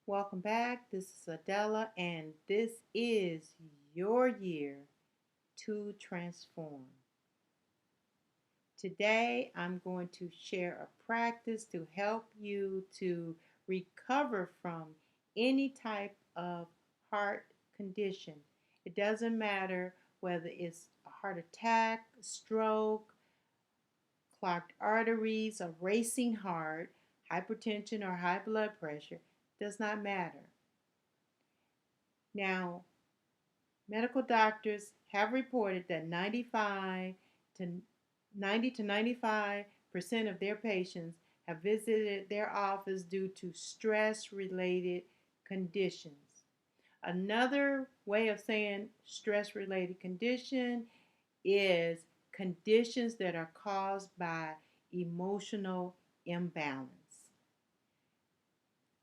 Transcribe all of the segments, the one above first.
Welcome back. This is Adela, and this is your year to transform. Today, I'm going to share a practice to help you to recover from any type of heart condition. It doesn't matter whether it's a heart attack, stroke, clogged arteries, a racing heart, hypertension, or high blood pressure. It does not matter. Now, medical doctors have reported that 95 to 90 to 95% of their patients have visited their office due to stress related conditions. Another way of saying stress related condition is conditions that are caused by emotional imbalance.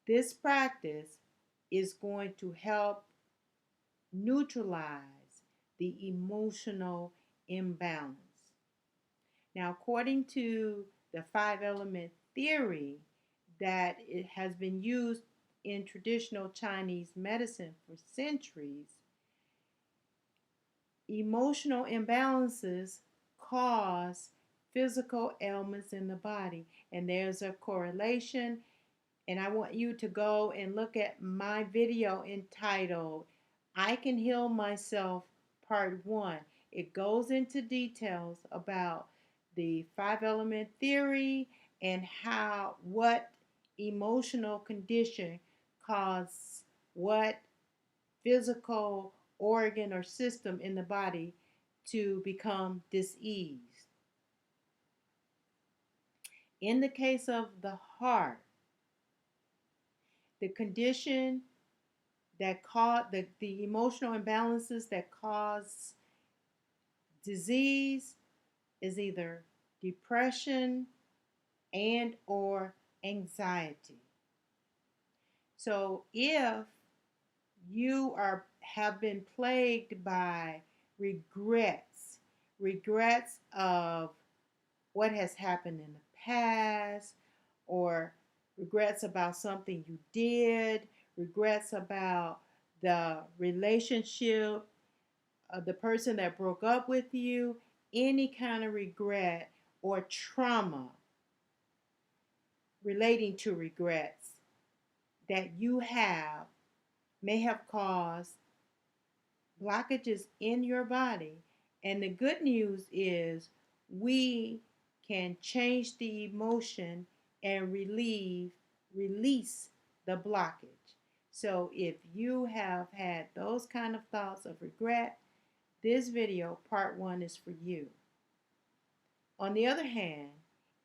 This practice is going to help neutralize the emotional imbalance. Now, according to the five element theory that it has been used in traditional Chinese medicine for centuries, emotional imbalances cause physical ailments in the body, and there's a correlation. And I want you to go and look at my video entitled I Can Heal Myself Part 1. It goes into details about the five element theory and how what emotional condition causes what physical organ or system in the body to become diseased. In the case of the heart, the condition that cause the emotional imbalances that cause disease is either depression and or anxiety. So if you are have been plagued by regrets of what has happened in the past, or regrets about something you did, regrets about the relationship, the person that broke up with you, any kind of regret or trauma relating to regrets that you have may have caused blockages in your body. And the good news is we can change the emotion and release the blockage. So if you have had those kind of thoughts of regret, this video, part 1, is for you. On the other hand,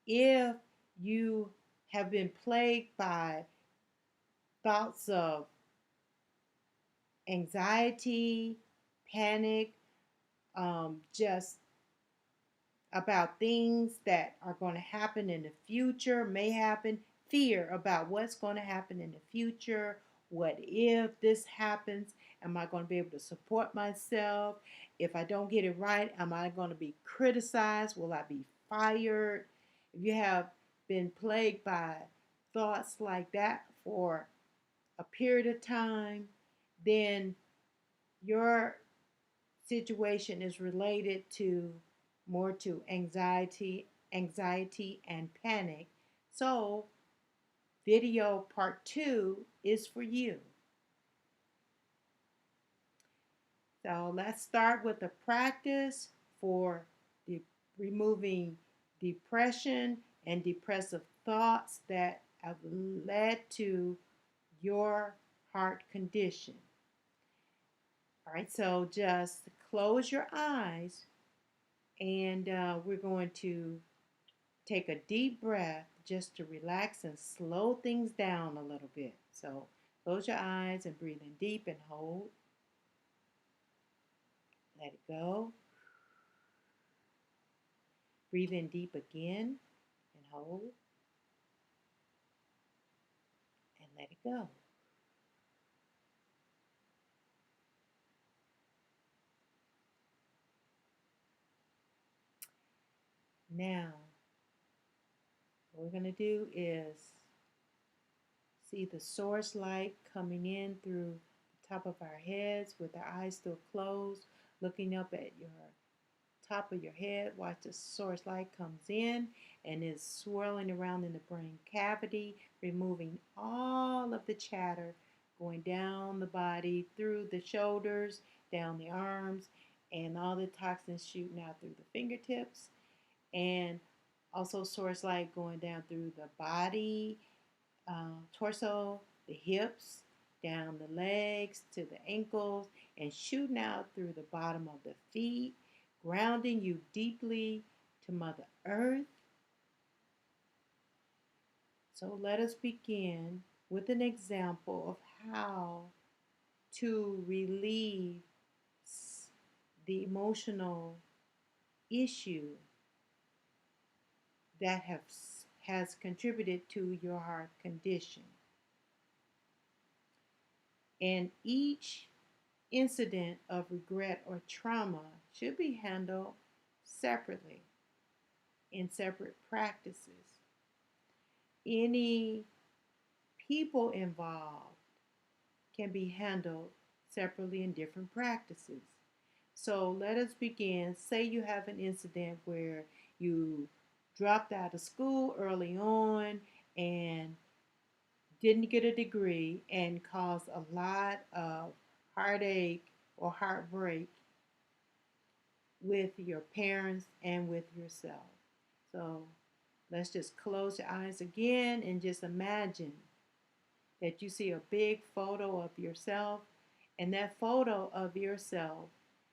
if you have been plagued by thoughts of anxiety, panic, just about things that are going to happen in the future, may happen, fear about what's going to happen in the future. What if this happens? Am I going to be able to support myself? If I don't get it right, am I going to be criticized? Will I be fired? If you have been plagued by thoughts like that for a period of time, then your situation is related to more to anxiety and panic. So, video part 2 is for you. So, let's start with a practice for removing depression and depressive thoughts that have led to your heart condition. All right, so just close your eyes, and we're going to take a deep breath just to relax and slow things down a little bit. So close your eyes and breathe in deep and hold. Let it go. Breathe in deep again and hold. And let it go. Now, what we're going to do is See the source light coming in through the top of our heads with our eyes still closed, looking up at your top of your head. Watch the source light comes in and is swirling around in the brain cavity, removing all of the chatter, going down the body, through the shoulders, down the arms, and all the toxins shooting out through the fingertips. And also source light going down through the body, torso, the hips, down the legs to the ankles, and shooting out through the bottom of the feet, grounding you deeply to Mother Earth. So let us begin with an example of how to relieve the emotional issue that has contributed to your heart condition. And each incident of regret or trauma should be handled separately in separate practices. Any people involved can be handled separately in different practices. So let us begin. Say you have an incident where you dropped out of school early on and didn't get a degree and caused a lot of heartache or heartbreak with your parents and with yourself. So let's just close your eyes again and just imagine that you see a big photo of yourself, and that photo of yourself,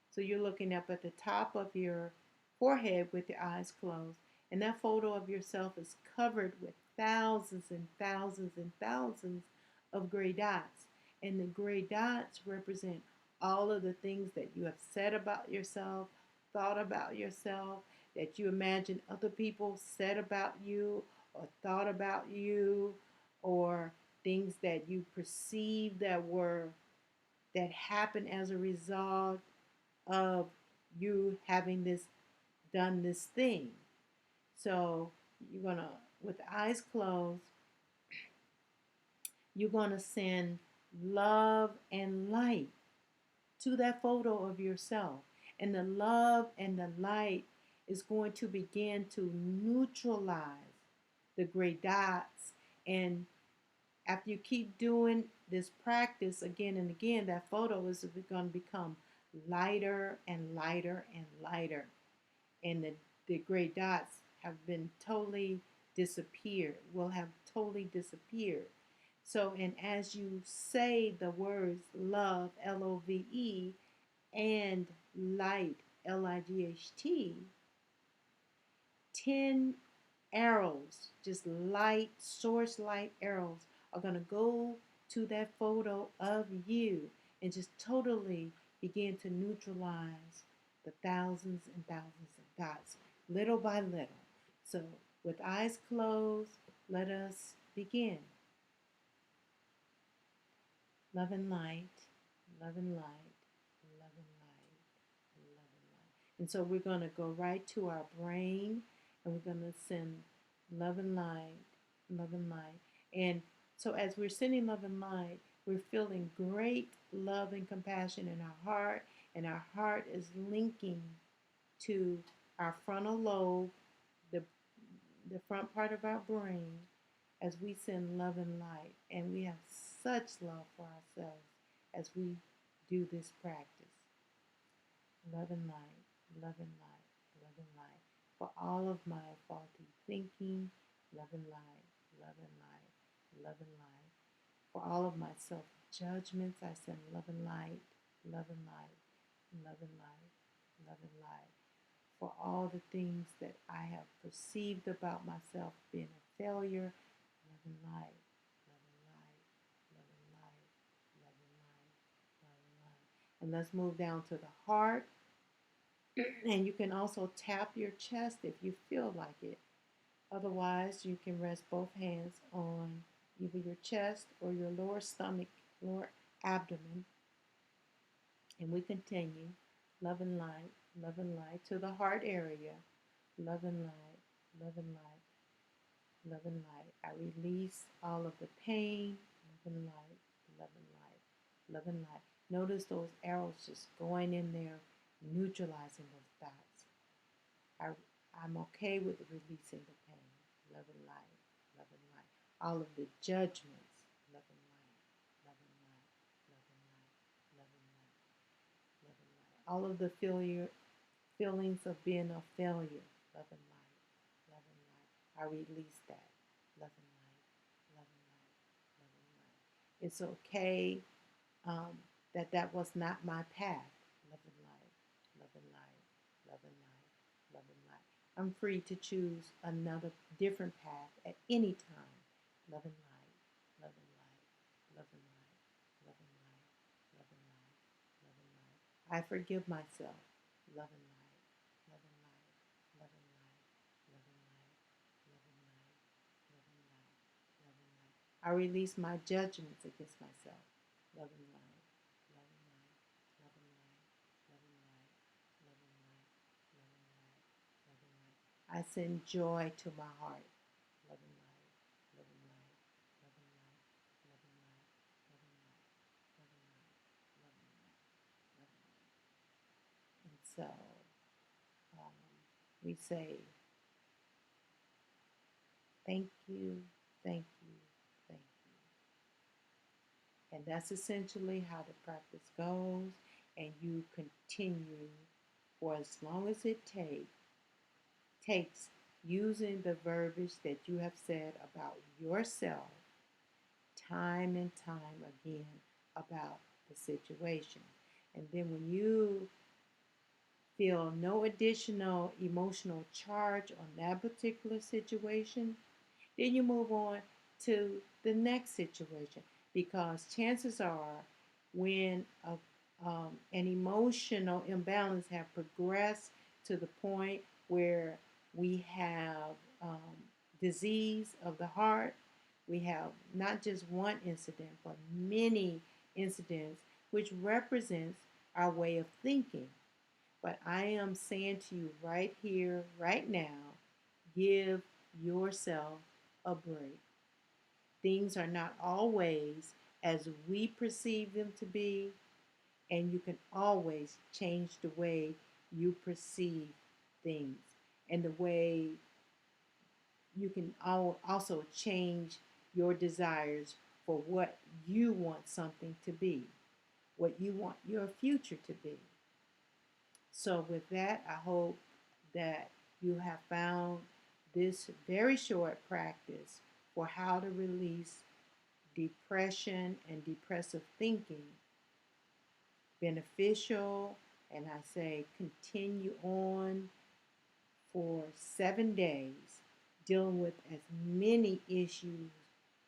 so you're looking up at the top of your forehead with your eyes closed, and that photo of yourself is covered with thousands and thousands and thousands of gray dots. And the gray dots represent all of the things that you have said about yourself, thought about yourself, that you imagine other people said about you or thought about you, or things that you perceive that happened as a result of you having done this thing. So you're gonna, with eyes closed, you're gonna send love and light to that photo of yourself. And the love and the light is going to begin to neutralize the gray dots. And after you keep doing this practice again and again, that photo is going to become lighter and lighter and lighter. And the gray dots have been totally disappeared, will have totally disappeared. So, and as you say the words love, Love, and light, Light, 10 arrows, just light, source light arrows, are going to go to that photo of you and just totally begin to neutralize the thousands and thousands of dots, little by little. So, with eyes closed, let us begin. Love and light, love and light, love and light, love and light. And so we're going to go right to our brain, and we're going to send love and light, love and light. And so as we're sending love and light, we're feeling great love and compassion in our heart, and our heart is linking to our frontal lobe, the, the front part of our brain, as we send love and light. And we have such love for ourselves as we do this practice. Love and light, love and light, love and light. For all of my faulty thinking, love and light, love and light, love and light. For all of my self judgments, I send love and light, love and light, love and light, love and light. For all the things that I have perceived about myself being a failure, love and light, love and light, love and light, love and light, love and light. And let's move down to the heart. And you can also tap your chest if you feel like it. Otherwise, you can rest both hands on either your chest or your lower stomach, lower abdomen. And we continue. Love and light to the heart area. Love and light, love and light, love and light. I release all of the pain, loving light, loving light, loving light. Notice those arrows just going in there, neutralizing those thoughts. I'm okay with releasing the pain. Loving light, loving light. All of the judgments, loving light, loving light, loving light, loving light, loving light. All of the feelings of being a failure, loving light, loving light. I release that, loving light, loving light, loving light. It's okay um, that was not my path. Loving light, loving light, loving light, loving light. I'm free to choose another different path at any time. Loving light, loving light, loving light, loving light, loving light, loving light. I forgive myself. Loving light, loving light, loving light, loving light, loving light, loving light, loving light. I release my judgments against myself. Loving light, loving light, loving light, loving light, loving light, loving light, loving light. I send joy to my heart. Loving light, loving light, loving light, loving light, loving light, loving light, loving light, loving light. And so um, we say, thank you, thank you, thank you. And that's essentially how the practice goes. And you continue for as long as it takes using the verbiage that you have said about yourself time and time again about the situation. And then when you feel no additional emotional charge on that particular situation, then you move on to the next situation, because chances are when an emotional imbalance have progressed to the point where we have disease of the heart, we have not just one incident but many incidents, which represents our way of thinking. But I am saying to you right here, right now, give yourself a break. Things are not always as we perceive them to be, and you can always change the way you perceive things, and the way you can also change your desires for what you want something to be, what you want your future to be. So, with that, I hope that you have found this very short practice for how to release depression and depressive thinking beneficial. And I say continue on for 7 days, dealing with as many issues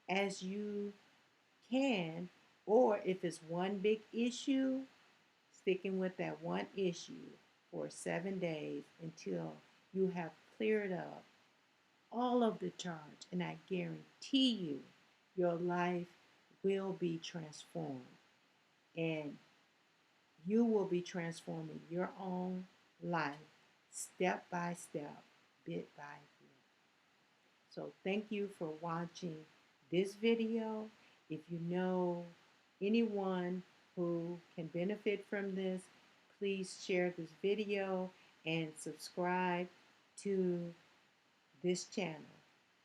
as you can. Or if it's one big issue, sticking with that one issue for 7 days until you have cleared up all of the charge. And I guarantee you, your life will be transformed. And you will be transforming your own life step by step, bit by bit. So thank you for watching this video. If you know anyone who can benefit from this, please share this video and subscribe to this channel.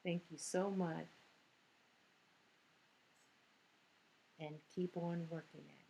Thank you so much, and keep on working at it.